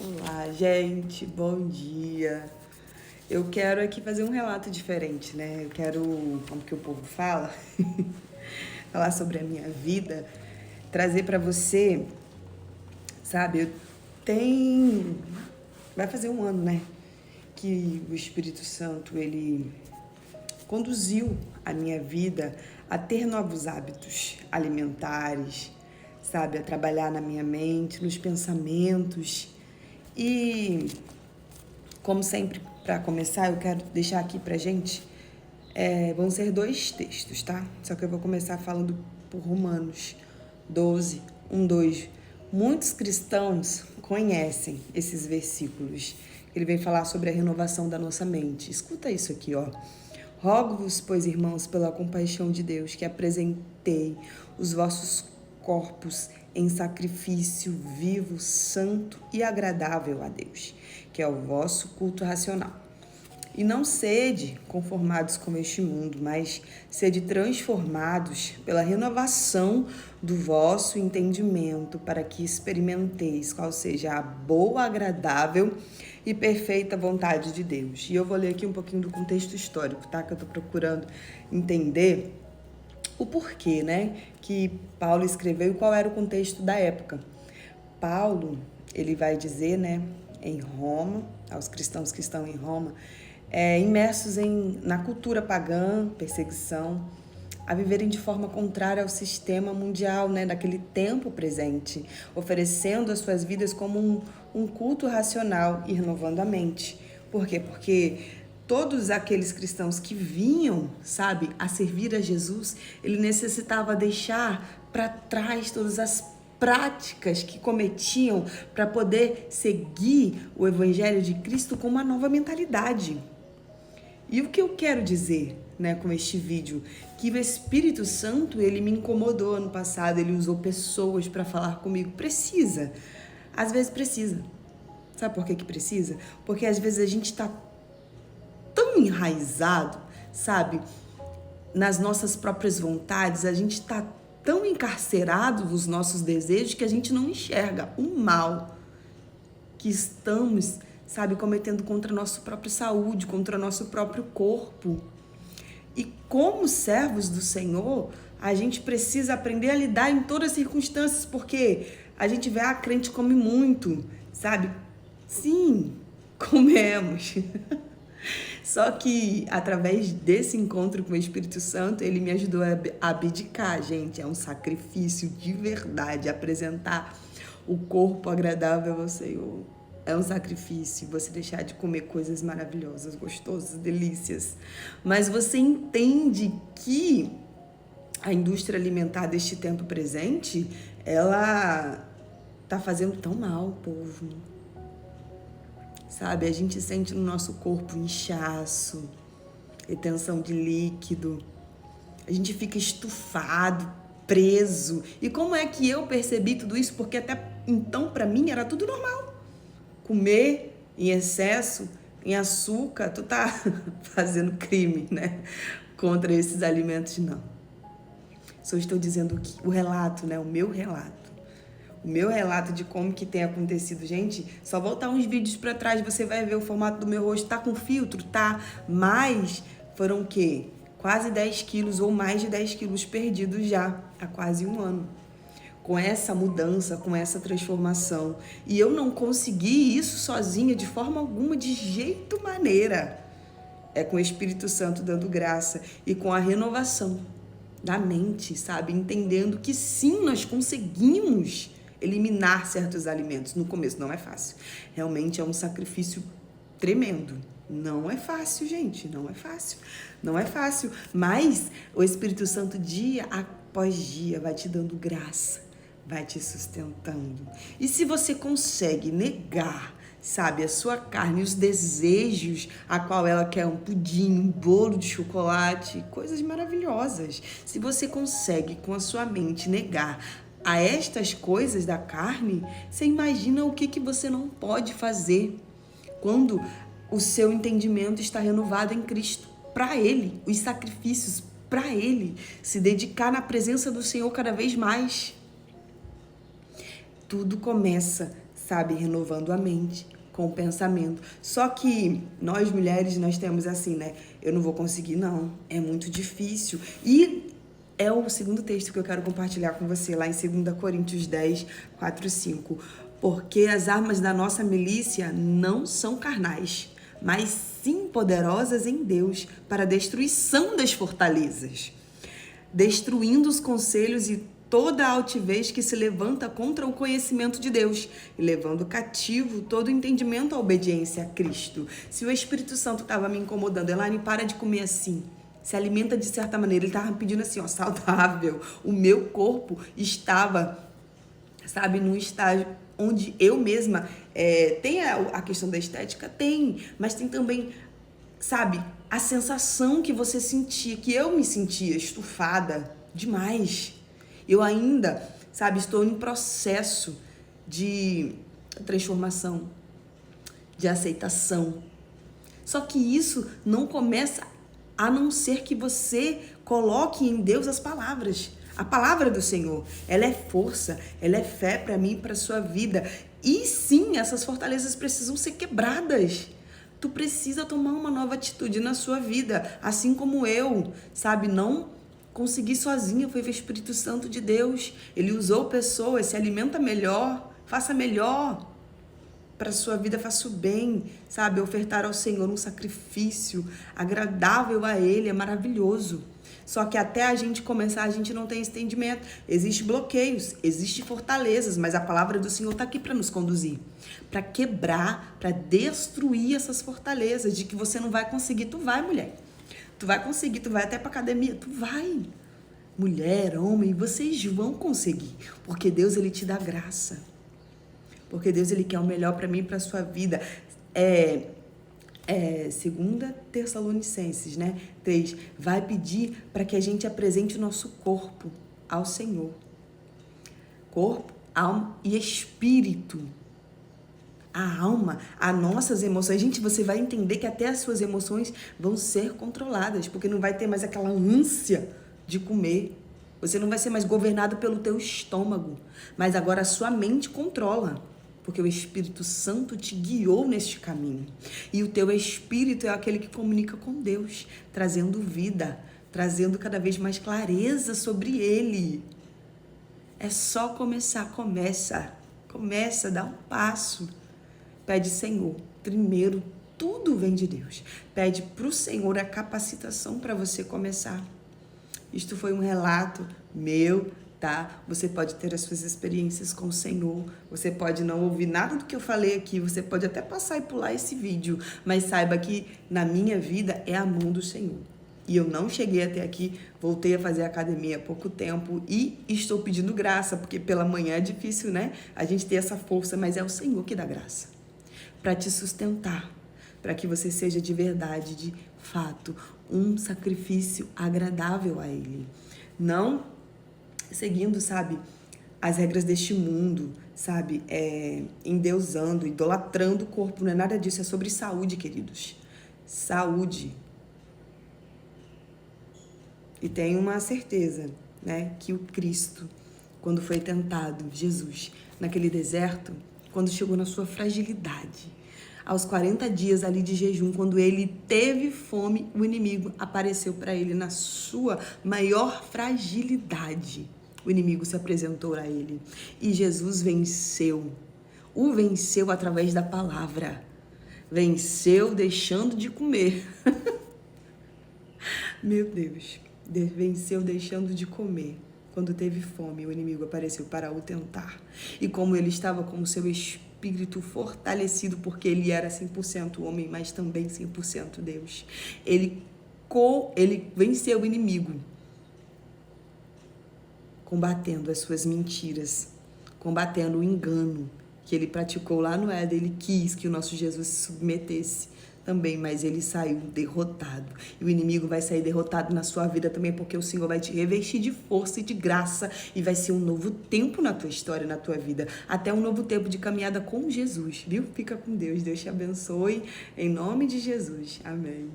Olá, gente, bom dia. Eu quero aqui fazer um relato diferente, né? Eu quero, como que o povo fala, falar sobre a minha vida, trazer para você, sabe? Vai fazer um ano, né? Que o Espírito Santo, ele conduziu a minha vida a ter novos hábitos alimentares, sabe? A trabalhar na minha mente, nos pensamentos. E, como sempre, para começar, eu quero deixar aqui pra gente, vão ser dois textos, tá? Só que eu vou começar falando por Romanos 12, 2. Muitos cristãos conhecem esses versículos. Ele vem falar sobre a renovação da nossa mente. Escuta isso aqui, ó. Rogo-vos, pois, irmãos, pela compaixão de Deus, que apresentei os vossos corpos em sacrifício vivo, santo e agradável a Deus, que é o vosso culto racional. E não sede conformados com este mundo, mas sede transformados pela renovação do vosso entendimento, para que experimenteis qual seja a boa, agradável e perfeita vontade de Deus. E eu vou ler aqui um pouquinho do contexto histórico, tá? Que eu tô procurando entender o porquê, né? Que Paulo escreveu e qual era o contexto da época. Paulo, ele vai dizer, né? Em Roma, aos cristãos que estão em Roma, imersos na cultura pagã, perseguição, a viverem de forma contrária ao sistema mundial, né, daquele tempo presente, oferecendo as suas vidas como um culto racional e renovando a mente. Por quê? Porque todos aqueles cristãos que vinham, sabe, a servir a Jesus, ele necessitava deixar para trás todas as práticas que cometiam para poder seguir o Evangelho de Cristo com uma nova mentalidade. E o que eu quero dizer, né, com este vídeo? Que o Espírito Santo, ele me incomodou ano passado, ele usou pessoas para falar comigo. Precisa. Às vezes precisa. Sabe por que precisa? Porque às vezes a gente está tão enraizado, sabe, nas nossas próprias vontades, a gente está tão encarcerado nos nossos desejos que a gente não enxerga o mal que estamos, sabe, cometendo contra a nossa própria saúde, contra o nosso próprio corpo. E como servos do Senhor, a gente precisa aprender a lidar em todas as circunstâncias, porque a gente vê, a crente come muito, sabe? Sim, comemos. Só que através desse encontro com o Espírito Santo, ele me ajudou a abdicar, gente. É um sacrifício de verdade, apresentar o corpo agradável ao Senhor. É um sacrifício você deixar de comer coisas maravilhosas, gostosas, delícias. Mas você entende que a indústria alimentar deste tempo presente, ela tá fazendo tão mal ao povo. Sabe, a gente sente no nosso corpo inchaço, retenção de líquido. A gente fica estufado, preso. E como é que eu percebi tudo isso? Porque até então, para mim, era tudo normal. Comer em excesso, em açúcar, tu tá fazendo crime, né? Contra esses alimentos, não. Só estou dizendo que o relato, né? O meu relato de como que tem acontecido. Gente, só voltar uns vídeos para trás, você vai ver o formato do meu rosto. Tá com filtro? Tá. Mas foram o quê? Quase 10 quilos ou mais de 10 quilos perdidos já há quase um ano. Com essa mudança, com essa transformação. E eu não consegui isso sozinha de forma alguma, de jeito maneira. É com o Espírito Santo dando graça e com a renovação da mente, sabe? Entendendo que sim, nós conseguimos eliminar certos alimentos. No começo não é fácil. Realmente é um sacrifício tremendo. Não é fácil, gente. Não é fácil. Não é fácil. Mas o Espírito Santo, dia após dia, vai te dando graça, vai te sustentando. E se você consegue negar, sabe, a sua carne, os desejos a qual ela quer, um pudim, um bolo de chocolate, coisas maravilhosas. Se você consegue com a sua mente negar a estas coisas da carne, você imagina o que você não pode fazer quando o seu entendimento está renovado em Cristo, para Ele, os sacrifícios para Ele, se dedicar na presença do Senhor cada vez mais. Tudo começa, sabe, renovando a mente com o pensamento. Só que nós mulheres, nós temos assim, né? Eu não vou conseguir, não. É muito difícil. E é o segundo texto que eu quero compartilhar com você, lá em 2 Coríntios 10, 4 e 5. Porque as armas da nossa milícia não são carnais, mas sim poderosas em Deus para a destruição das fortalezas, destruindo os conselhos e toda a altivez que se levanta contra o conhecimento de Deus e levando cativo todo o entendimento à obediência a Cristo. Se o Espírito Santo estava me incomodando, Elaine, para de comer assim, se alimenta de certa maneira, ele estava pedindo assim, ó, saudável. O meu corpo estava, sabe, num estágio onde eu mesma, tem a questão da estética? Tem, mas tem também, sabe, a sensação que você sentia, que eu me sentia estufada demais. Eu ainda, sabe, estou em processo de transformação, de aceitação. Só que isso não começa a não ser que você coloque em Deus as palavras. A palavra do Senhor, ela é força, ela é fé para mim e para sua vida. E sim, essas fortalezas precisam ser quebradas. Tu precisa tomar uma nova atitude na sua vida, assim como eu, sabe? Não consegui sozinha, foi o Espírito Santo de Deus. Ele usou pessoas, se alimenta melhor, faça melhor para a sua vida, faça o bem, sabe? Ofertar ao Senhor um sacrifício agradável a Ele, é maravilhoso. Só que até a gente começar, a gente não tem esse entendimento. Existem bloqueios, existem fortalezas, mas a palavra do Senhor está aqui para nos conduzir, para quebrar, para destruir essas fortalezas de que você não vai conseguir. Tu vai, mulher. Tu vai conseguir, tu vai até para academia, tu vai. Mulher, homem, vocês vão conseguir, porque Deus, ele te dá graça. Porque Deus, ele quer o melhor para mim e para a sua vida. 2 Tessalonicenses, né? 3, vai pedir para que a gente apresente o nosso corpo ao Senhor. Corpo, alma e espírito. A alma, as nossas emoções. Gente, você vai entender que até as suas emoções vão ser controladas, porque não vai ter mais aquela ânsia de comer. Você não vai ser mais governado pelo teu estômago, mas agora a sua mente controla. Porque o Espírito Santo te guiou neste caminho. E o teu espírito é aquele que comunica com Deus, trazendo vida, trazendo cada vez mais clareza sobre Ele. É só começar, começa, dá um passo. Pede, Senhor, primeiro, tudo vem de Deus. Pede para o Senhor a capacitação para você começar. Isto foi um relato meu, tá? Você pode ter as suas experiências com o Senhor, você pode não ouvir nada do que eu falei aqui, você pode até passar e pular esse vídeo, mas saiba que na minha vida é a mão do Senhor. E eu não cheguei até aqui, voltei a fazer academia há pouco tempo e estou pedindo graça, porque pela manhã é difícil, né? A gente ter essa força, mas é o Senhor que dá graça para te sustentar, para que você seja de verdade, de fato, um sacrifício agradável a Ele. Não seguindo, sabe, as regras deste mundo, sabe, endeusando, idolatrando o corpo, não é nada disso, é sobre saúde, queridos. Saúde. E tenho uma certeza, né, que o Cristo, quando foi tentado, Jesus, naquele deserto, quando chegou na sua fragilidade, aos 40 dias ali de jejum, quando ele teve fome, o inimigo apareceu para ele na sua maior fragilidade. O inimigo se apresentou a ele e Jesus venceu. O venceu através da palavra. Venceu deixando de comer. Meu Deus. Venceu deixando de comer. Quando teve fome, o inimigo apareceu para o tentar. E como ele estava com o seu espírito fortalecido, porque ele era 100% homem, mas também 100% Deus, ele venceu o inimigo, combatendo as suas mentiras, combatendo o engano que ele praticou lá no Éden. Ele quis que o nosso Jesus se submetesse também, mas ele saiu derrotado. E o inimigo vai sair derrotado na sua vida também, porque o Senhor vai te revestir de força e de graça, e vai ser um novo tempo na tua história, na tua vida, até um novo tempo de caminhada com Jesus, viu? Fica com Deus, Deus te abençoe, em nome de Jesus, amém.